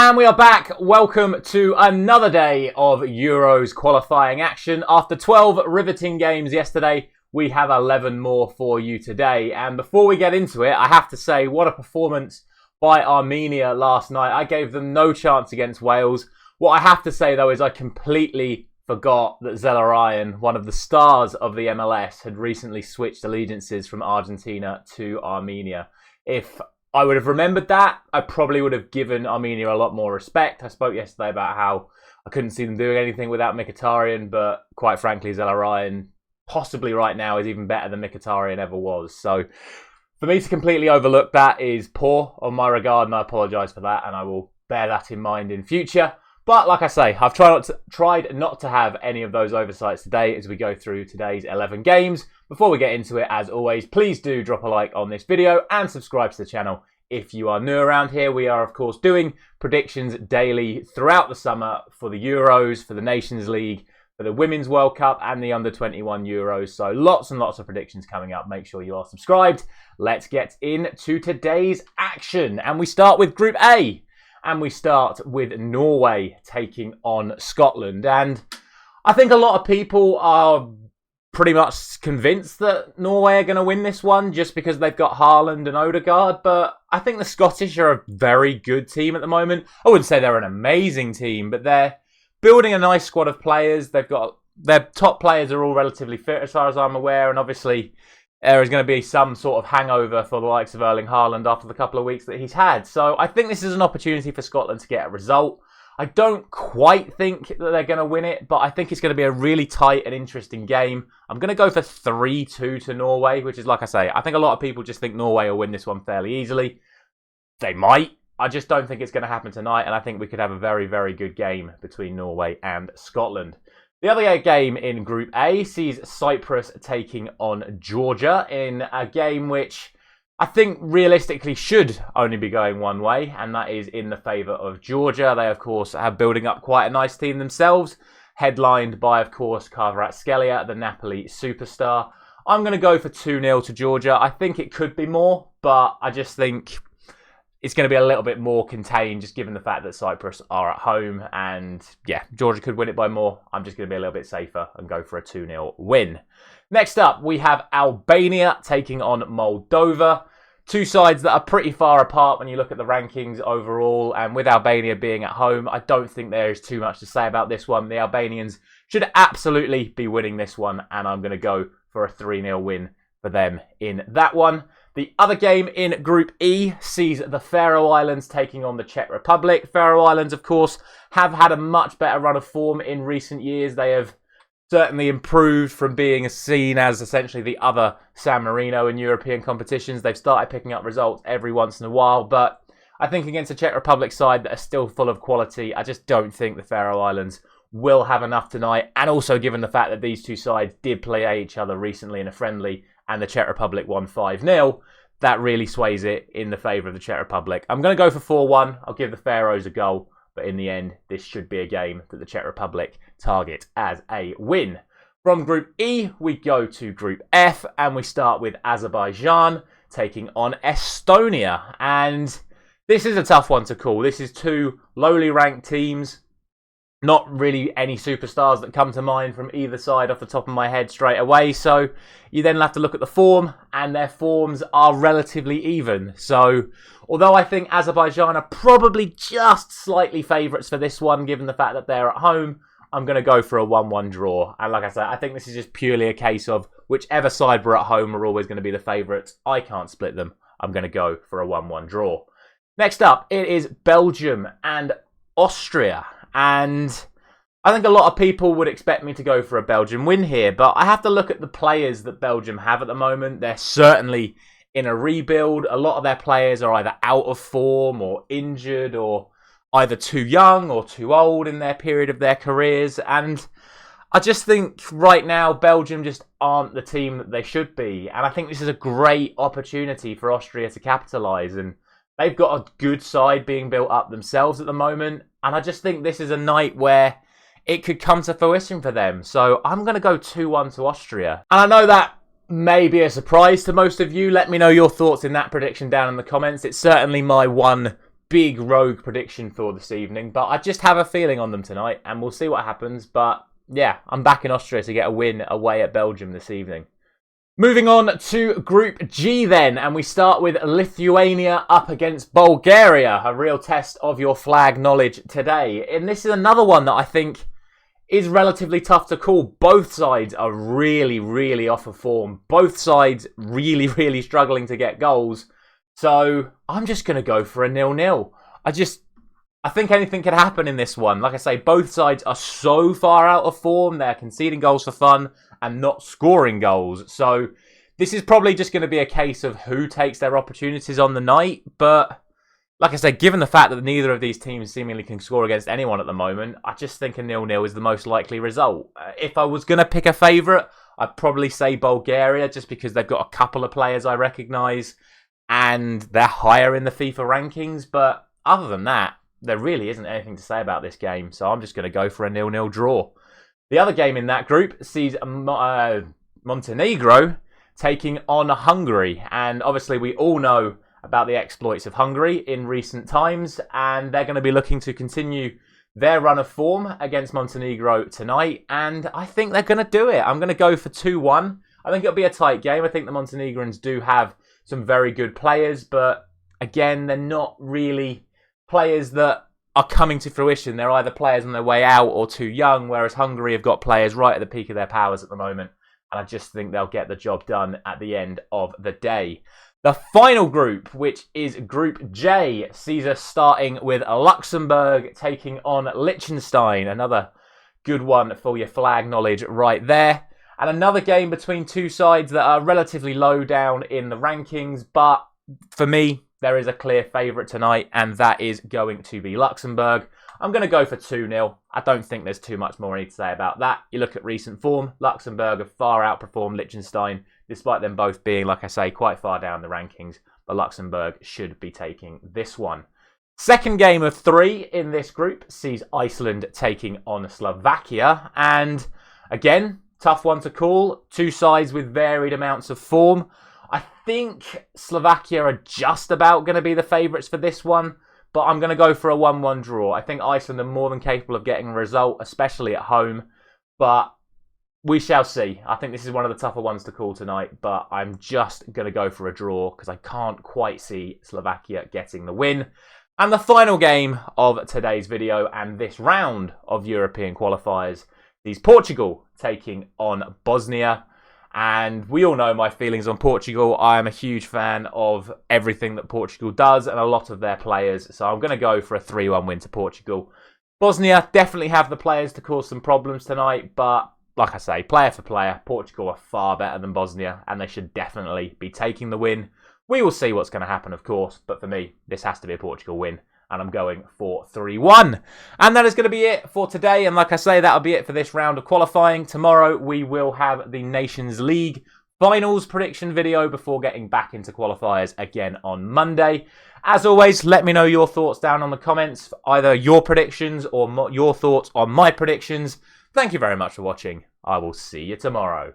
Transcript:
And we are back. Welcome to another day of Euros qualifying action. After 12 riveting games yesterday, we have 11 more for you today. And before we get into it, I have to say, what a performance by Armenia last night. I gave them no chance against Wales. What I have to say, though, is I completely forgot that Zelarayan, one of the stars of the MLS, had recently switched allegiances from Argentina to Armenia. If I would have remembered that, I probably would have given Armenia a lot more respect. I spoke yesterday about how I couldn't see them doing anything without Mkhitaryan, but quite frankly, Zelarayan, possibly right now, is even better than Mkhitaryan ever was. So for me to completely overlook that is poor on my regard, and I apologise for that, and I will bear that in mind in future. But like I say, I've tried not to have any of those oversights today as we go through today's 11 games. Before we get into it, as always, please do drop a like on this video and subscribe to the channel if you are new around here. We are, of course, doing predictions daily throughout the summer for the Euros, for the Nations League, for the Women's World Cup and the Under-21 Euros. So lots and lots of predictions coming up. Make sure you are subscribed. Let's get into today's action. And we start with Group A. And we start with Norway taking on Scotland. And I think a lot of people are pretty much convinced that Norway are going to win this one just because they've got Haaland and Odegaard. But I think the Scottish are a very good team at the moment. I wouldn't say they're an amazing team, but they're building a nice squad of players. They've got their top players are all relatively fit as far as I'm aware. And obviously there is going to be some sort of hangover for the likes of Erling Haaland after the couple of weeks that he's had. So I think this is an opportunity for Scotland to get a result. I don't quite think that they're going to win it, but I think it's going to be a really tight and interesting game. I'm going to go for 3-2 to Norway, which is, like I say, I think a lot of people just think Norway will win this one fairly easily. They might. I just don't think it's going to happen tonight, and I think we could have a very, very good game between Norway and Scotland. The other game in Group A sees Cyprus taking on Georgia in a game which I think realistically should only be going one way, and that is in the favour of Georgia. They, of course, are building up quite a nice team themselves, headlined by, of course, Kvaratskhelia, the Napoli superstar. I'm going to go for 2-0 to Georgia. I think it could be more, but I just think it's going to be a little bit more contained, just given the fact that Cyprus are at home. And yeah, Georgia could win it by more. I'm just going to be a little bit safer and go for a 2-0 win. Next up, we have Albania taking on Moldova. Two sides that are pretty far apart when you look at the rankings overall. And with Albania being at home, I don't think there is too much to say about this one. The Albanians should absolutely be winning this one. And I'm going to go for a 3-0 win for them in that one. The other game in Group E sees the Faroe Islands taking on the Czech Republic. Faroe Islands, of course, have had a much better run of form in recent years. They have certainly improved from being seen as essentially the other San Marino in European competitions. They've started picking up results every once in a while, but I think against a Czech Republic side that are still full of quality, I just don't think the Faroe Islands will have enough tonight. And also given the fact that these two sides did play each other recently in a friendly, and the Czech Republic won 5-0, that really sways it in the favour of the Czech Republic. I'm going to go for 4-1. I'll give the Faroes a goal, but in the end, this should be a game that the Czech Republic target as a win. From Group E, we go to Group F, and we start with Azerbaijan taking on Estonia. And this is a tough one to call. This is two lowly ranked teams. Not really any superstars that come to mind from either side off the top of my head straight away. So you then have to look at the form, and their forms are relatively even. So although I think Azerbaijan are probably just slightly favourites for this one, given the fact that they're at home, I'm going to go for a 1-1 draw. And like I said, I think this is just purely a case of whichever side were at home are always going to be the favourites. I can't split them. I'm going to go for a 1-1 draw. Next up, it is Belgium and Austria. And I think a lot of people would expect me to go for a Belgian win here, but I have to look at the players that Belgium have at the moment. They're certainly in a rebuild. A lot of their players are either out of form or injured or either too young or too old in their period of their careers. And I just think right now Belgium just aren't the team that they should be. And I think this is a great opportunity for Austria to capitalise. And they've got a good side being built up themselves at the moment. And I just think this is a night where it could come to fruition for them. So I'm going to go 2-1 to Austria. And I know that may be a surprise to most of you. Let me know your thoughts in that prediction down in the comments. It's certainly my one big rogue prediction for this evening, but I just have a feeling on them tonight, and we'll see what happens. But yeah, I'm back in Austria to get a win away at Belgium this evening. Moving on to Group G then, and we start with Lithuania up against Bulgaria, a real test of your flag knowledge today. And this is another one that I think is relatively tough to call. Both sides are really, really off of form. Both sides really, really struggling to get goals. So I'm just going to go for a 0-0. I think anything can happen in this one. Like I say, both sides are so far out of form. They're conceding goals for fun and not scoring goals. So this is probably just going to be a case of who takes their opportunities on the night. But like I said, given the fact that neither of these teams seemingly can score against anyone at the moment, I just think a 0-0 is the most likely result. If I was going to pick a favourite, I'd probably say Bulgaria, just because they've got a couple of players I recognise and they're higher in the FIFA rankings. But other than that, there really isn't anything to say about this game. So I'm just going to go for a 0-0 draw. The other game in that group sees Montenegro taking on Hungary. And obviously we all know about the exploits of Hungary in recent times. And they're going to be looking to continue their run of form against Montenegro tonight. And I think they're going to do it. I'm going to go for 2-1. I think it'll be a tight game. I think the Montenegrins do have some very good players. But again, they're not really players that are coming to fruition. They're either players on their way out or too young, whereas Hungary have got players right at the peak of their powers at the moment. And I just think they'll get the job done at the end of the day. The final group, which is Group J, sees us starting with Luxembourg taking on Liechtenstein. Another good one for your flag knowledge right there. And another game between two sides that are relatively low down in the rankings. But for me, there is a clear favourite tonight, and that is going to be Luxembourg. I'm going to go for 2-0. I don't think there's too much more I need to say about that. You look at recent form, Luxembourg have far outperformed Liechtenstein, despite them both being, like I say, quite far down the rankings. But Luxembourg should be taking this one. Second game of 3 in this group sees Iceland taking on Slovakia. And again, tough one to call. Two sides with varied amounts of form. I think Slovakia are just about going to be the favourites for this one, but I'm going to go for a 1-1 draw. I think Iceland are more than capable of getting a result, especially at home, but we shall see. I think this is one of the tougher ones to call tonight, but I'm just going to go for a draw because I can't quite see Slovakia getting the win. And the final game of today's video and this round of European qualifiers is Portugal taking on Bosnia. And we all know my feelings on Portugal. I am a huge fan of everything that Portugal does and a lot of their players. So I'm going to go for a 3-1 win to Portugal. Bosnia definitely have the players to cause some problems tonight. But like I say, player for player, Portugal are far better than Bosnia. And they should definitely be taking the win. We will see what's going to happen, of course. But for me, this has to be a Portugal win. And I'm going for 3-1. And that is going to be it for today. And like I say, that'll be it for this round of qualifying. Tomorrow we will have the Nations League finals prediction video before getting back into qualifiers again on Monday. As always, let me know your thoughts down on the comments, either your predictions or your thoughts on my predictions. Thank you very much for watching. I will see you tomorrow.